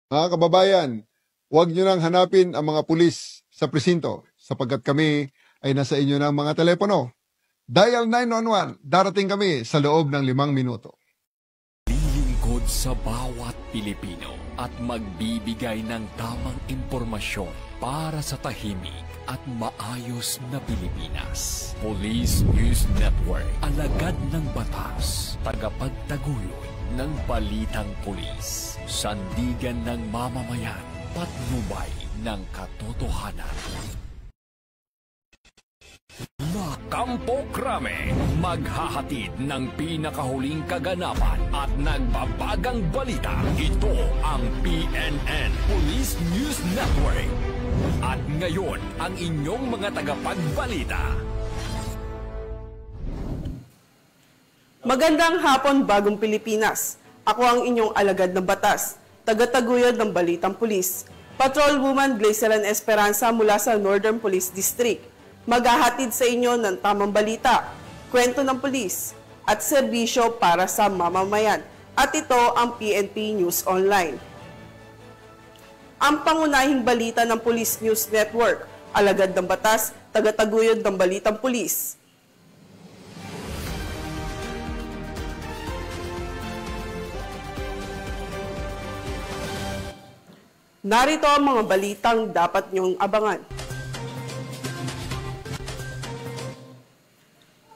Mga kababayan, huwag nyo nang hanapin ang mga pulis sa presinto sapagkat kami ay nasa inyo ng mga telepono. Dial 911, darating kami sa loob ng 5 minuto. Lilingkod sa bawat Pilipino at magbibigay ng tamang impormasyon para sa tahimik at maayos na Pilipinas. Police News Network, alagad ng batas, tagapagtaguyod ng balitang pulis, sandigan ng mamamayan, patnubay ng katotohanan. Kampo Krame, maghahatid ng pinakahuling kaganapan at nagbabagang balita. Ito ang PNN Police News Network. At ngayon, ang inyong mga tagapagbalita. Magandang hapon, Bagong Pilipinas. Ako ang inyong alagad ng batas, tagataguyod ng Balitang Pulis, Patrolwoman Glacelan Esperanza mula sa Northern Police District. Maghahatid sa inyo ng tamang balita, kwento ng pulis, at serbisyo para sa mamamayan. At ito ang PNP News Online. Ang pangunahing balita ng Police News Network, alagad ng batas, tagataguyod ng Balitang Pulis. Narito ang mga balitang dapat niyong abangan.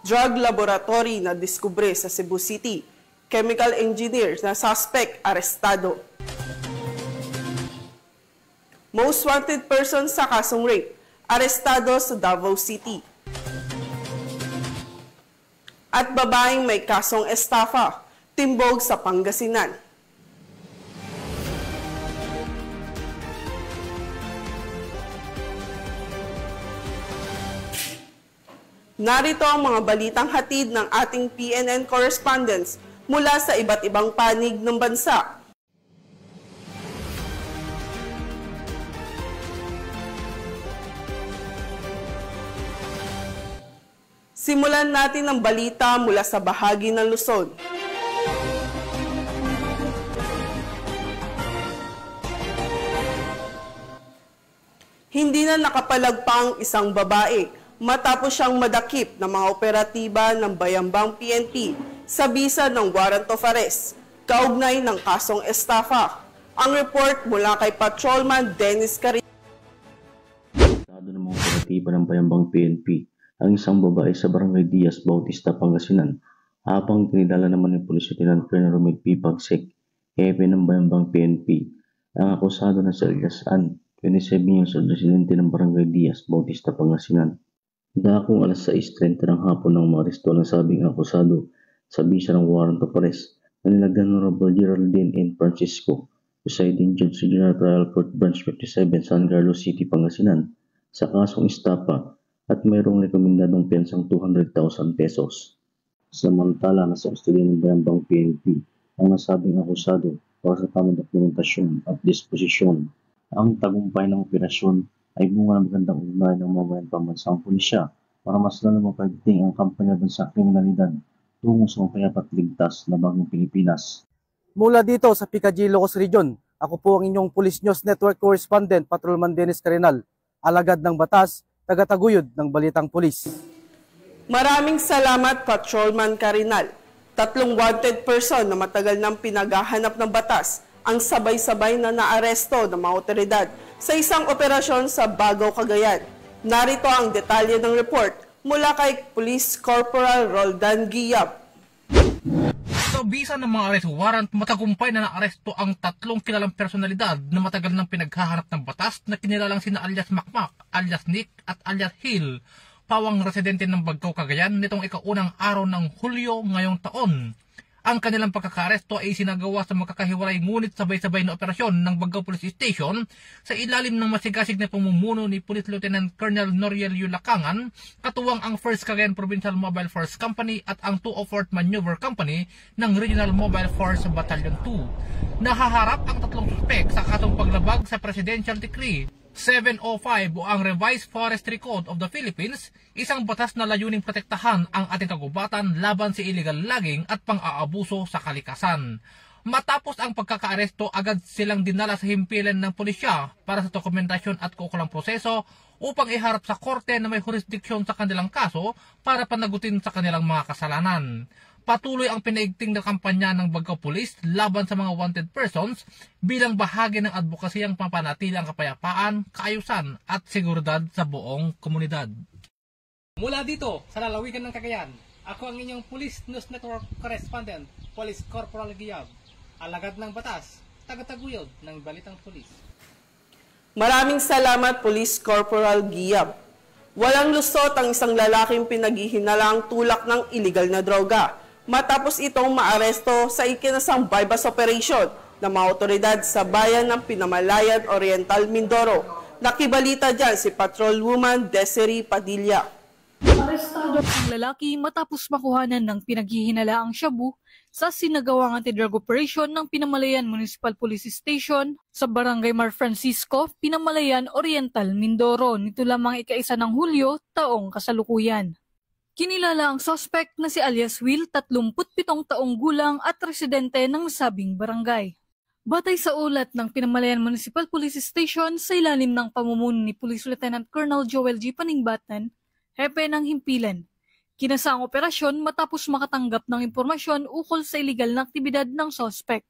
Drug laboratory na diskubre sa Cebu City. Chemical engineer na suspect arestado. Most wanted person sa kasong rape, arestado sa Davao City. At babaeng may kasong estafa, timbog sa Pangasinan. Narito ang mga balitang hatid ng ating PNN correspondents mula sa iba't ibang panig ng bansa. Simulan natin ang balita mula sa bahagi ng Luzon. Hindi na nakapalagpang isang babae matapos siyang madakip ng mga operatiba ng Bayambang PNP sa bisa ng warrant of arrest, kaugnay ng kasong estafa. Ang report mula kay Patrolman Dennis Carinal. Ng mga operatiba ng Bayambang PNP ang isang babae sa Barangay Diaz, Bautista, Pangasinan, habang tinidala naman ni Police Lieutenant Colonel Romel P. Pagsek, hepe ng Bayambang PNP, ang akusado na si Elias Ann, 27 years old, residente ng Barangay Diaz, Bautista, Pangasinan. Dakong alas 6:30 ng hapon ng maaresto ng sabing akusado sa bisa ng warrant of arrest na nilagdan ng Honorable Geraldine N. Francisco, Presiding Judge sa General Trial Court Branch 57, San Carlos City, Pangasinan, sa kasong estafa at mayroong rekomendadong pensang 200,000 pesos. Samantala, nasa kustodiya ng Bayambang PNP ang nasabing akusado para sa tamang dokumentasyon at disposisyon. Ang tagumpay ng operasyon ay bunga ng magandang ugnayan ng mamayan pambansang pulisya para mas lalo mapagdating ang kampanya sa kriminalidad tungo sa mapayapat ligtas na Bagong Pilipinas. Mula dito sa Picadillo, Ilocos Region, ako po ang inyong Police News Network Correspondent, Patrolman Dennis Carinal, alagad ng batas, tagataguyod ng Balitang Pulis. Maraming salamat, Patrolman Carinal. 3 wanted person na matagal nang pinaghahanap ng batas ang sabay-sabay na naaresto ng mga otoridad sa isang operasyon sa Bagao, Cagayan. Narito ang detalye ng report mula kay Police Corporal Roldan Guiab. Sa bisa ng mga arrest warrant, matagumpay na naaresto ang 3 kilalang personalidad na matagal nang pinaghahanap ng batas na kinilalang sina alias Makmak, alias Nick at alias Hill, pawang residente ng Bagao, Cagayan nitong ikaunang araw ng Hulyo ngayong taon. Ang kanilang pagkakaresto ay sinagawa sa magkakahiwalay ngunit sabay-sabay na operasyon ng Bagao Police Station sa ilalim ng masigasig na pamumuno ni Police Lieutenant Colonel Noriel Yulacangan, katuwang ang 1st Cagayan Provincial Mobile Force Company at ang 204th Maneuver Company ng Regional Mobile Force Battalion 2. Nahaharap ang 3 suspek sa kasong paglabag sa Presidential Decree 705 o ang Revised Forestry Code of the Philippines, isang batas na layuning protektahan ang ating kagubatan laban sa illegal logging at pang-aabuso sa kalikasan. Matapos ang pagkakaaresto, agad silang dinala sa himpilan ng pulisya para sa dokumentasyon at kaukulang proseso upang iharap sa korte na may jurisdiksyon sa kanilang kaso para panagutin sa kanilang mga kasalanan. Patuloy ang pinaigting na kampanya ng Bagao Police laban sa mga wanted persons bilang bahagi ng advokasiyang papanatili ang kapayapaan, kaayusan at seguridad sa buong komunidad. Mula dito sa lalawigan ng Cagayan, ako ang inyong Police News Network Correspondent, Police Corporal Giyab, alagad ng batas, tagataguyod ng Balitang Pulis. Maraming salamat, Police Corporal Giyab. Walang lusot ang isang lalaking pinaghihinalang tulak ng iligal na droga matapos itong maaresto sa ikinasang bypass operation ng mga otoridad sa bayan ng Pinamalayan Oriental, Mindoro. Nakibalita dyan si Patrolwoman Desiree Padilla. Arestado ang lalaki matapos makuhanan ng pinaghihinalaang shabu sa sinagawang anti-drug operation ng Pinamalayan Municipal Police Station sa Barangay Mar Francisco, Pinamalayan Oriental, Mindoro nito lamang ika-1 ng Hulyo taong kasalukuyan. Kinilala ang suspect na si alias Will, 37 taong gulang at residente ng nasabing barangay. Batay sa ulat ng Pinamalayan Municipal Police Station sa ilalim ng pamumuno ni Police Lieutenant Colonel Joel G. Paningbatan, hepe ng himpilan. Kinasa ang operasyon matapos makatanggap ng impormasyon ukol sa iligal na aktibidad ng suspect.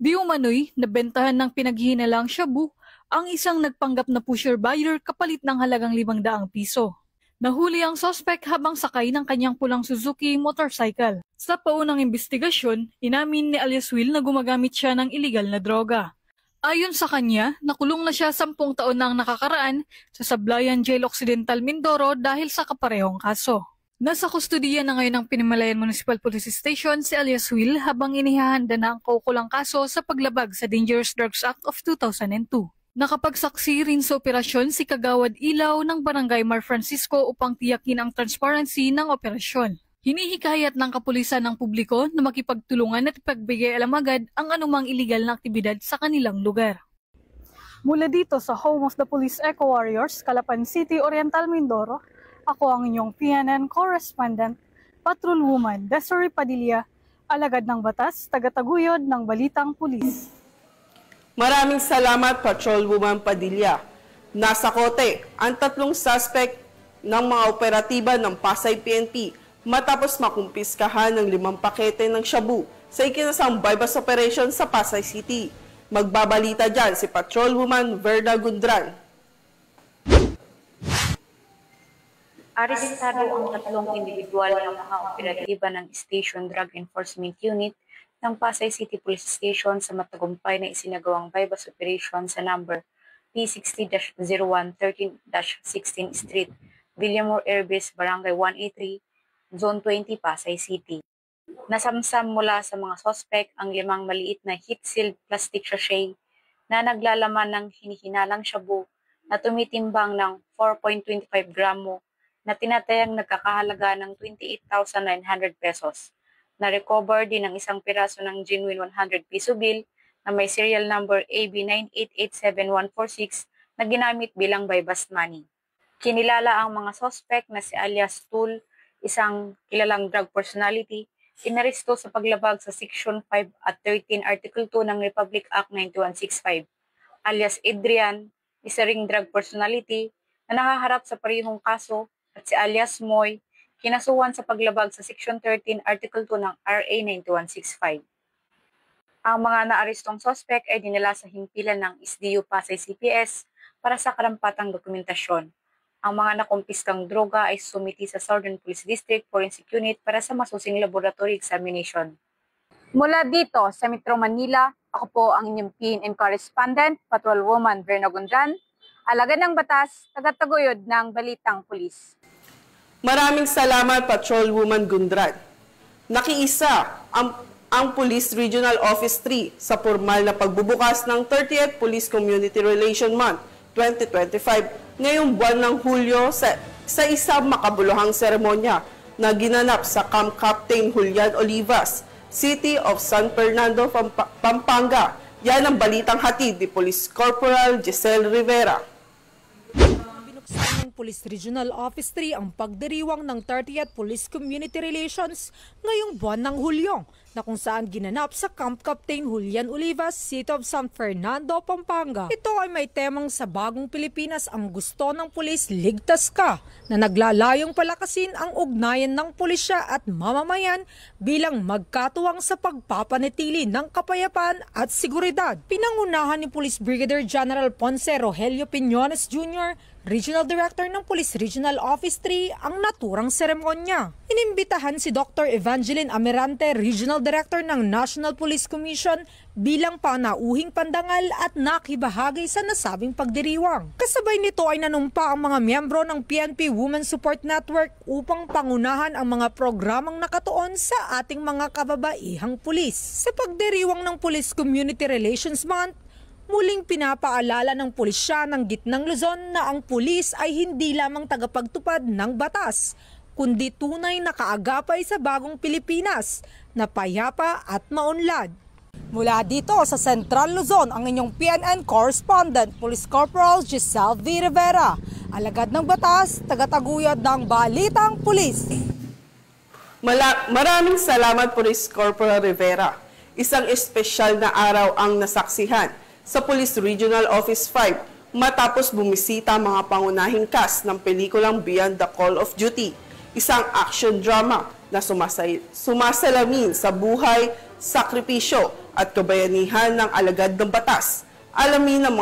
Di umano'y nabentahan ng pinaghihinalang shabu ang isang nagpanggap na pusher buyer kapalit ng halagang 500 piso. Nahuli ang suspect habang sakay ng kanyang pulang Suzuki motorcycle. Sa paunang investigasyon, inamin ni alias Will na gumagamit siya ng iligal na droga. Ayon sa kanya, nakulong na siya 10 taon na ang nakakaraan sa Sablayan Jail Occidental, Mindoro dahil sa kaparehong kaso. Nasa kustudiya na ngayon ng Pinamalayan Municipal Police Station si alias Will habang inihahanda na ang kaukulang kaso sa paglabag sa Dangerous Drugs Act of 2002. Nakapagsaksi rin sa operasyon si Kagawad Ilaw ng Barangay Mar Francisco upang tiyakin ang transparency ng operasyon. Hinihikayat ng kapulisan ng publiko na makipagtulungan at ipagbigay alam agad ang anumang iligal na aktibidad sa kanilang lugar. Mula dito sa Home of the Police Eco Warriors, Calapan City, Oriental, Mindoro, ako ang inyong PNN Correspondent, Patrolwoman Desiree Padilla, alagad ng batas, tagataguyod ng Balitang Pulis. Maraming salamat, Patrolwoman Padilla. Nasa kote ang 3 suspect ng mga operatiba ng Pasay PNP matapos makumpiskahan ng 5 pakete ng shabu sa ikinasang bypass operation sa Pasay City. Magbabalita dyan si Patrolwoman Verna Gundran. Arestado ang 3 individual ng mga operatiba ng Station Drug Enforcement Unit ng Pasay City Police Station sa matagumpay na isinagawang bypass operation sa number P60-01 13-16 Street, Villamor Airbase, Barangay 183, Zone 20, Pasay City. Nasamsam mula sa mga sospek ang 5 maliit na heat-sealed plastic sachet na naglalaman ng hinihinalang shabu na tumitimbang ng 4.25 gramo na tinatayang nagkakahalaga ng 28,900 pesos. Na-recover din ang 1 piraso ng genuine 100 piso bill na may serial number AB9887146 na ginamit bilang bypass money. Kinilala ang mga suspect na si alias Tool, isang kilalang drug personality, inaresto sa paglabag sa Section 5 at 13 Article 2 ng Republic Act 9165. Alias Adrian, isa ring drug personality na nakaharap sa parehong kaso, at si alias Moy, kinasuhan sa paglabag sa Section 13 Article 2 ng RA 9165. Ang mga naarestong suspect ay dinala sa himpilan ng SDU Pasay CPS para sa karampatang dokumentasyon. Ang mga nakumpiskang droga ay sumiti sa Southern Police District Forensic Unit para sa masusing laboratory examination. Mula dito sa Metro Manila, ako po ang inyong PNN Correspondent, Patrolwoman Verna Gundran, alagad ng batas, tagataguyod ng Balitang Pulis. Maraming salamat, Patrolwoman Gundran. Nakiisa ang Police Regional Office 3 sa formal na pagbubukas ng 30th Police Community Relation Month 2025 ngayong buwan ng Hulyo sa isang makabuluhang seremonya na ginanap sa Camp Captain Julian Olivas, City of San Fernando, Pampanga. Yan ang balitang hatid ni Police Corporal Giselle Rivera. Tinaksan ng Police Regional Office 3 ang pagdiriwang ng 30th Police Community Relations ngayong buwan ng Hulyo na kung saan ginanap sa Camp Captain Julian Olivas, City of San Fernando, Pampanga. Ito ay may temang sa bagong Pilipinas ang gusto ng pulis ligtas ka na naglalayong palakasin ang ugnayan ng pulisya at mamamayan bilang magkatuwang sa pagpapanatili ng kapayapaan at seguridad. Pinangunahan ni Police Brigadier General Ponce Rogelio Piñones Jr., Regional Director ng Police Regional Office 3, ang naturang seremonya. Inimbitahan si Dr. Evangeline Amirante, Regional Director ng National Police Commission, bilang panauhing pandangal at nakibahagi sa nasabing pagdiriwang. Kasabay nito ay nanumpa ang mga miyembro ng PNP Women Support Network upang pangunahan ang mga programang nakatuon sa ating mga kababaihang pulis. Sa pagdiriwang ng Police Community Relations Month, muling pinapaalala ng pulisya ng Gitnang Luzon na ang pulis ay hindi lamang tagapagtupad ng batas, kundi tunay na kaagapay sa bagong Pilipinas na payapa at maunlad. Mula dito sa Central Luzon, ang inyong PNN correspondent, Police Corporal Giselle V. Rivera, alagad ng batas, tagataguyod ng Balitang Pulis. Maraming salamat, Police Corporal Rivera. Isang espesyal na araw ang nasaksihan sa Police Regional Office 5 matapos bumisita mga pangunahing cast ng pelikulang Beyond the Call of Duty, isang action drama na sumasalamin sa buhay, sakripisyo at kabayanihan ng alagad ng batas. Alamin ang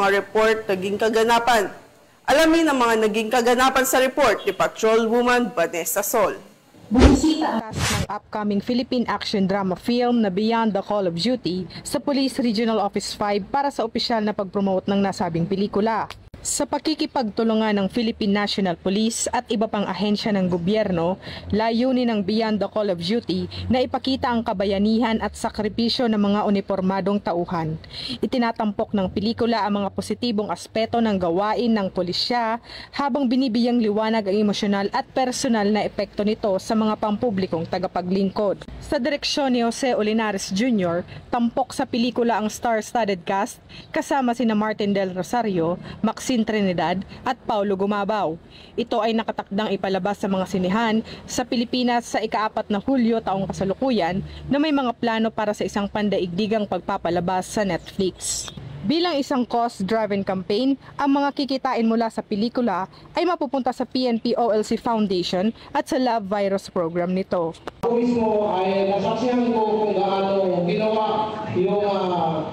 mga naging kaganapan sa report ni Patrolwoman Vanessa Sol. Bumisita ang cast ng upcoming Philippine action drama film na Beyond the Call of Duty sa Police Regional Office 5 para sa opisyal na pag-promote ng nasabing pelikula. Sa pakikipagtulungan ng Philippine National Police at iba pang ahensya ng gobyerno, layunin ng Beyond the Call of Duty na ipakita ang kabayanihan at sakripisyo ng mga unipormadong tauhan. Itinatampok ng pelikula ang mga positibong aspeto ng gawain ng pulisya habang binibigyang liwanag ang emosyonal at personal na epekto nito sa mga pampublikong tagapaglingkod. Sa direksyon ni Jose Olinares Jr., tampok sa pelikula ang star-studded cast kasama sina Martin Del Rosario, Maxine Trinidad at Paulo Gumabaw. Ito ay nakatakdang ipalabas sa mga sinehan sa Pilipinas sa ika-4 na Hulyo taong kasalukuyan na may mga plano para sa isang pandaigdigang pagpapalabas sa Netflix. Bilang isang cost-driven campaign, ang mga kikitain mula sa pelikula ay mapupunta sa PNP OLC Foundation at sa Love Virus program nito. Ako mismo ay nasaksihan ko kung gaano ginawa yung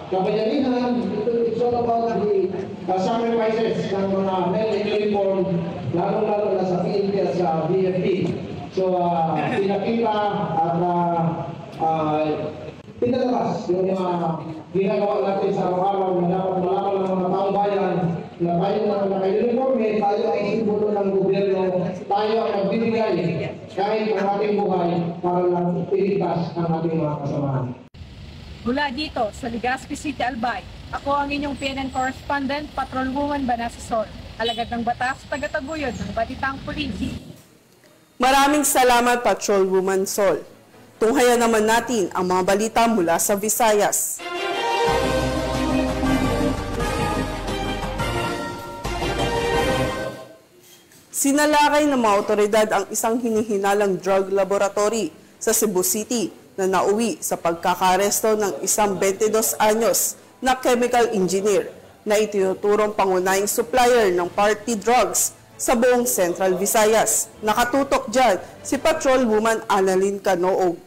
kabayanihan. It's all about the sacrifices ng mga men in uniform, lalo-lalo na sa PNP at sa BFP. So, pinakita at pinalabas yung mga ginagawa natin sa araw-araw na dapat malaman ng mga taong bayan na tayo na naka-uniforme, tayo ay simbolo ng gobyerno, tayo ang magbibigay kahit ang ating buhay para lang iligtas ang ating mga kasamahan. Mula dito sa Legazpi City, Albay, ako ang inyong PNN correspondent, Patrolwoman Vanessa Sol, alagad ng batas, tagataguyod ng Balitang Pulis. Maraming salamat, Patrolwoman Sol. Tunghayan naman natin ang mga balita mula sa Visayas. Sinalakay ng mga otoridad ang isang hinihinalang drug laboratory sa Cebu City na nauwi sa pagkakaresto ng isang 22 anyos na chemical engineer na itinuturong pangunahing supplier ng party drugs sa buong Central Visayas. Nakatutok dyan si Patrolwoman Annalyn Canoog.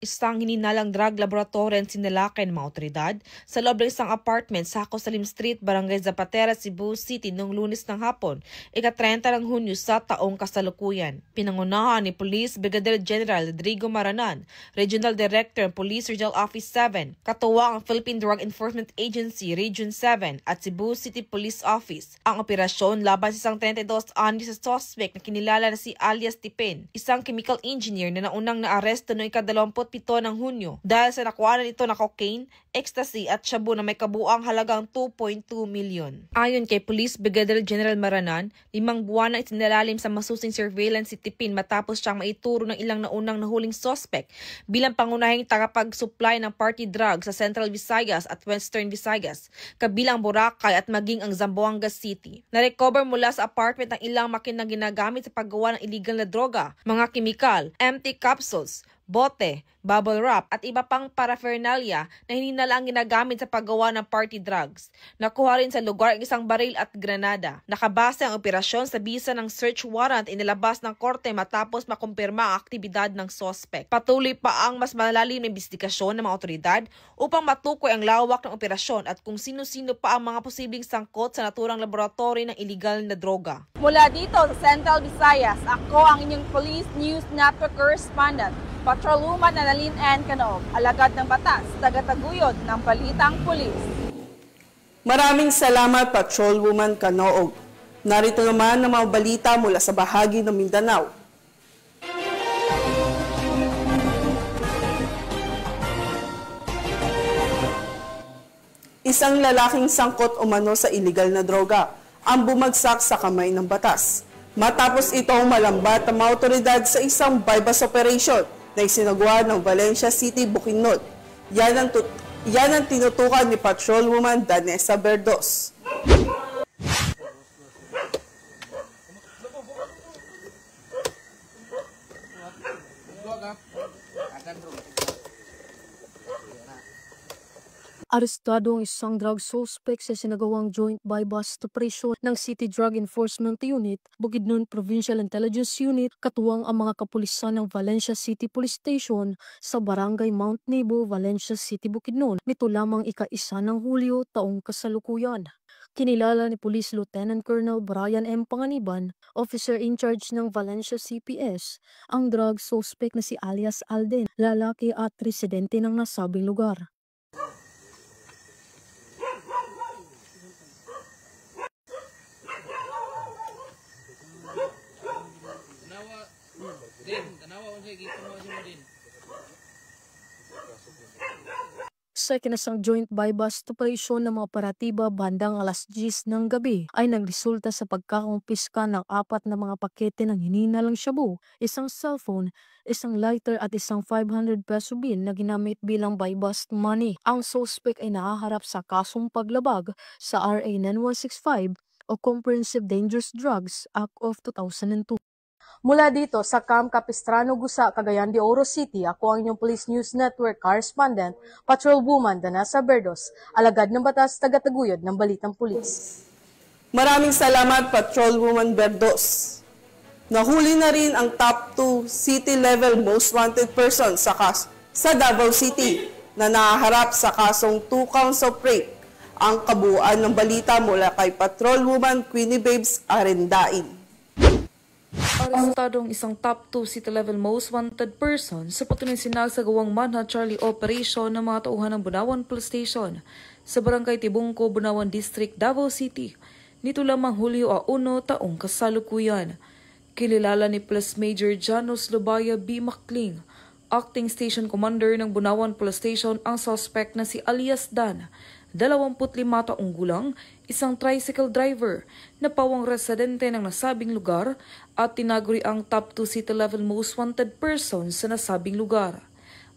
Isang hininalang drug laboratory ang sinalakay ng mga otoridad sa loob ng isang apartment sa Cosalim Street, Barangay Zapatera, Cebu City noong Lunes ng hapon, ika-30 ng Hunyo sa taong kasalukuyan. Pinangunahan ni Police Brigadier General Rodrigo Maranan, Regional Director ng Police Regional Office 7, katuwang ang Philippine Drug Enforcement Agency Region 7 at Cebu City Police Office. Ang operasyon laban sa isang 32 anyos sa suspect na kinilala na si alias Tipin, isang chemical engineer na naunang naaresto noong ika-28 7 ng Hunyo dahil sa nakuha nito na cocaine, ecstasy at shabu na may kabuang halagang 2.2 milyon. Ayon kay Police Brigadier General Maranan, 5 buwan na itinalalim sa masusing surveillance si Tipin matapos siyang maituro ng ilang naunang nahuling suspect bilang pangunahing tagapag-supply ng party drugs sa Central Visayas at Western Visayas, kabilang Boracay at maging ang Zamboanga City. Na-recover mula sa apartment ang ilang makinang ginagamit sa paggawa ng illegal na droga, mga kimikal, empty capsules, bote, bubble wrap at iba pang paraphernalia na hinala ang ginagamit sa paggawa ng party drugs. Nakuha rin sa lugar ang isang baril at granada. Nakabase ang operasyon sa bisa ng search warrant inilabas ng korte matapos makumpirma ang aktibidad ng suspect. Patuloy pa ang mas malalim na investigasyon ng mga otoridad upang matukoy ang lawak ng operasyon at kung sino-sino pa ang mga posibleng sangkot sa naturang laboratory ng iligal na droga. Mula dito sa Central Visayas, ako ang inyong Police News Network Correspondent, Patrolwoman Annalyn N. Canoog, alagad ng batas, tagataguyod ng Balitang Pulis. Maraming salamat, Patrolwoman Canoog. Narito naman ang mga balita mula sa bahagi ng Mindanao. Isang lalaking sangkot umano sa iligal na droga ang bumagsak sa kamay ng batas. Matapos itong malambat ang mga otoridad sa isang bypass operation na isinagawa ng Valencia City, Bukidnon. Yan ang tinutukan ni Patrolwoman Danessa Berdos. Arestado ang isang drug suspect sa sinagawang joint bypass operation ng City Drug Enforcement Unit, Bukidnon Provincial Intelligence Unit, katuwang ang mga kapulisan ng Valencia City Police Station sa Barangay Mount Nebo, Valencia City, Bukidnon, nito lamang ika-1 ng Hulyo taong kasalukuyan. Kinilala ni Police Lieutenant Colonel Brian M. Panganiban, officer in charge ng Valencia CPS, ang drug suspect na si alias Alden, lalaki at residente ng nasabing lugar. Sa kinasang joint bypass operation ng mga operatiba bandang alas 10 ng gabi ay nagresulta sa pagkakumpiska ng 4 na mga pakete ng hininalang shabu, isang cellphone, isang lighter at isang 500 peso bill na ginamit bilang bypass money. Ang suspect ay nahaharap sa kasong paglabag sa RA 9165 o Comprehensive Dangerous Drugs Act of 2002. Mula dito sa Camp Capistrano, Gusa, Cagayan de Oro City, ako ang inyong Police News Network Correspondent, Patrolwoman Danessa Berdos, alagad ng batas, tagataguyod ng Balitang Pulis. Maraming salamat, Patrolwoman Berdos. Nahuli na rin ang top 2 city-level most wanted person sa Davao City na nahaharap sa kasong 2 counts of rape. Ang kabuuan ng balita mula kay Patrolwoman Queenie Babes Arendain. Arestado ang isang top 2 city-level most wanted person sa patunay sinasagawang Manhunt Charlie operation ng mga tauhan ng Bunawan Police Station sa Barangay Tibungco, Bunawan District, Davao City. Nito lamang Hulyo 1 taong kasalukuyan. Kililala ni Police Major Janos Lubaya B. Macling, Acting Station Commander ng Bunawan Police Station, ang suspect na si alias Dan, 25 taong gulang, isang tricycle driver na pawang residente ng nasabing lugar at tinaguri ang top 2 city-level most wanted person sa nasabing lugar.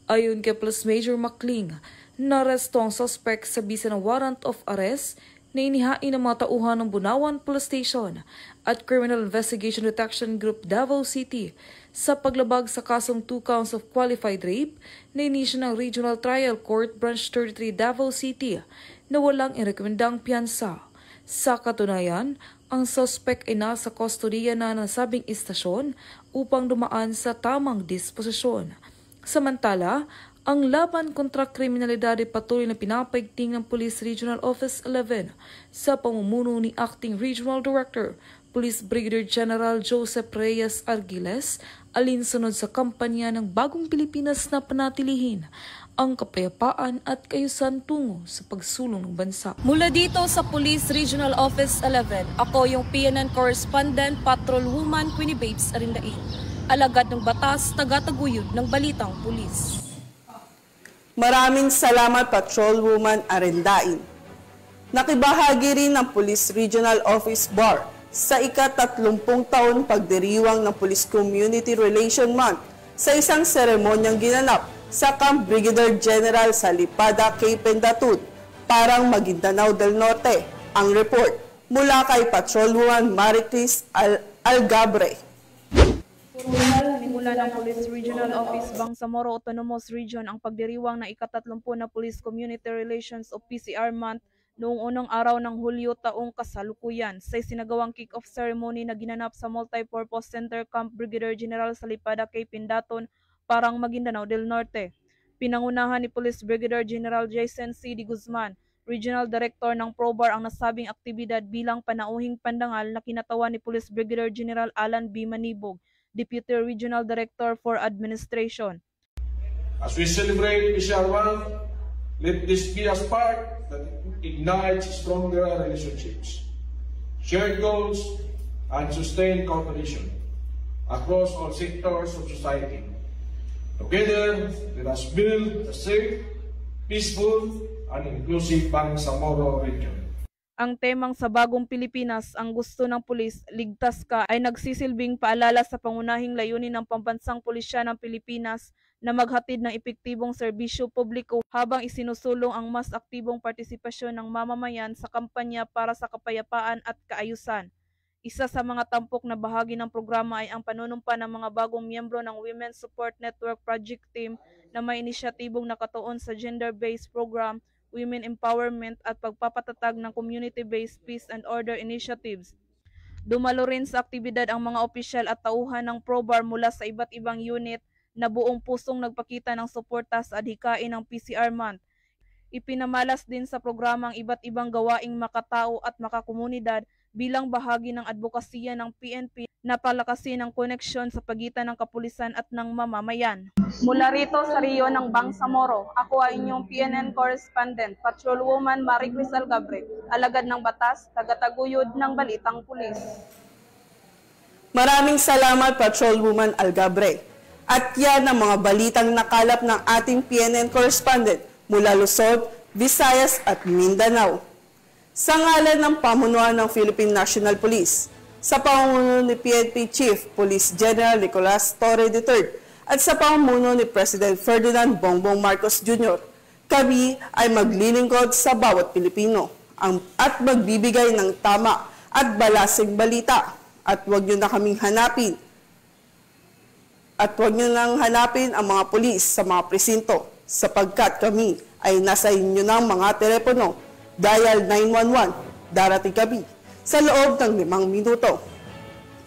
Ayon kay Police Major Macling, naresto ang suspect sa bisa ng warrant of arrest na inihain ng mga tauhan ng Bunawan Police Station at Criminal Investigation Detection Group Davao City sa paglabag sa kasong 2 counts of qualified rape na inisyo ng Regional Trial Court Branch 33 Davao City na walang irekomendang piyansa. Sa katunayan, ang suspect ay nasa kustodiya na nasabing istasyon upang dumaan sa tamang disposisyon. Samantala, ang laban kontra kriminalidad ay patuloy na pinapaigting ng Police Regional Office 11 sa pamumuno ni Acting Regional Director, Police Brigadier General Joseph Reyes Argiles, alinsunod sa kampanya ng Bagong Pilipinas na panatilihin ang kapayapaan at kaayusan tungo sa pagsulong ng bansa. Mula dito sa Police Regional Office 11, ako yung PNN Correspondent, Patrolwoman Queenie Babes Arendain, alagad ng batas, tagataguyod ng Balitang Pulis. Maraming salamat Patrolwoman Arendain. Nakibahagi rin ng Police Regional Office Bar sa ika-30 taon pagdiriwang ng Police Community Relation Month sa isang seremonyang ginanap sa Camp Brigadier General sa Lipada, Cape Pendatun, Parang Maguindanao del Norte. Ang report mula kay Patrolwoman Maricris Algabre. Mula ng Police Regional Office Bangsamoro Autonomous Region ang pagdiriwang na ika-30 na Police Community Relations o PCR Month noong unang araw ng Hulyo taong kasalukuyan sa isinagawang kick-off ceremony na ginanap sa Multipurpose Center Camp Brigadier General sa Lipada, Cape Pendatun, Parang Maguindanao del Norte. Pinangunahan ni Police Brigadier General Jason C. D. Guzman, Regional Director ng PROBAR ang nasabing aktibidad bilang panauhing pandangal na kinatawan ni Police Brigadier General Alan B. Manibog, Deputy Regional Director for Administration. As we celebrate PCR Month, let this be a spark that ignites stronger relationships, shared goals, and sustained cooperation across all sectors of society. Together, let us build a safe, peaceful, and inclusive Bangsamoro region. Ang temang sa bagong Pilipinas, ang gusto ng pulis, ligtas ka, ay nagsisilbing paalala sa pangunahing layunin ng pambansang pulisya ng Pilipinas na maghatid ng epektibong serbisyo publiko habang isinusulong ang mas aktibong partisipasyon ng mamamayan sa kampanya para sa kapayapaan at kaayusan. Isa sa mga tampok na bahagi ng programa ay ang panunumpa ng mga bagong miyembro ng Women's Support Network Project Team na may inisyatibong nakatuon sa gender-based program, women empowerment at pagpapatatag ng community-based peace and order initiatives. Dumalo rin sa aktibidad ang mga opisyal at tauhan ng PROBAR mula sa iba't ibang unit na buong pusong nagpakita ng suporta sa adhikain ng PCR Month. Ipinamalas din sa programang iba't ibang gawaing makatao at makakomunidad bilang bahagi ng advokasya ng PNP na palakasin ang koneksyon sa pagitan ng kapulisan at ng mamamayan. Mula rito sa Rio ng Bangsamoro, ako ay inyong PNN correspondent, Patrolwoman Maricris Algabre, alagad ng batas, tagataguyod ng Balitang Pulis. Maraming salamat Patrolwoman Algabre. At yan ang mga balitang nakalap ng ating PNN correspondent mula Luzon, Visayas at Mindanao. Sa ngalan ng pamunuan ng Philippine National Police, sa pamumuno ni PNP Chief Police General Nicolas Torre III at sa pamumuno ni President Ferdinand Bongbong Marcos Jr., kami ay maglilingkod sa bawat Pilipino at magbibigay ng tama at balaseng balita at huwag nyo na kaming hanapin. At huwag nyo nang hanapin ang mga pulis sa mga presinto sapagkat kami ay nasa inyo ng mga telepono. Dial 911, darating kami sa loob ng 5 minuto.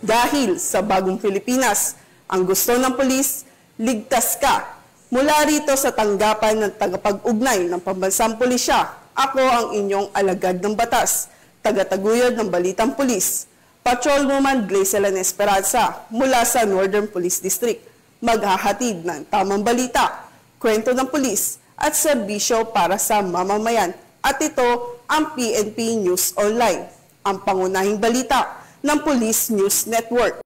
Dahil sa bagong Pilipinas, ang gusto ng pulis, ligtas ka. Mula rito sa tanggapan ng tagapag-ugnay ng pambansang pulisya, ako ang inyong alagad ng batas, tagataguyod ng Balitang Pulis, Patrolwoman Glacelan Esperanza mula sa Northern Police District, maghahatid ng tamang balita, kwento ng pulis at serbisyo para sa mamamayan. At ito ang PNP News Online, ang pangunahing balita ng Police News Network.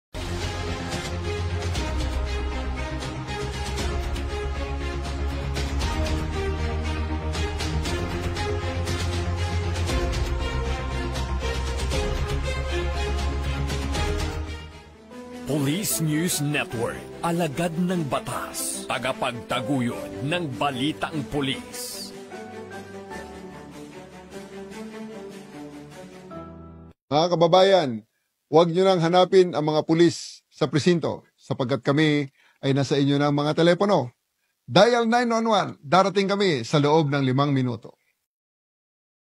Police News Network, alagad ng batas, tagapagtaguyod ng Balitang Pulis. Mga kababayan, huwag nyo nang hanapin ang mga pulis sa presinto sapagkat kami ay nasa inyo ng mga telepono. Dial 911, darating kami sa loob ng 5 minuto.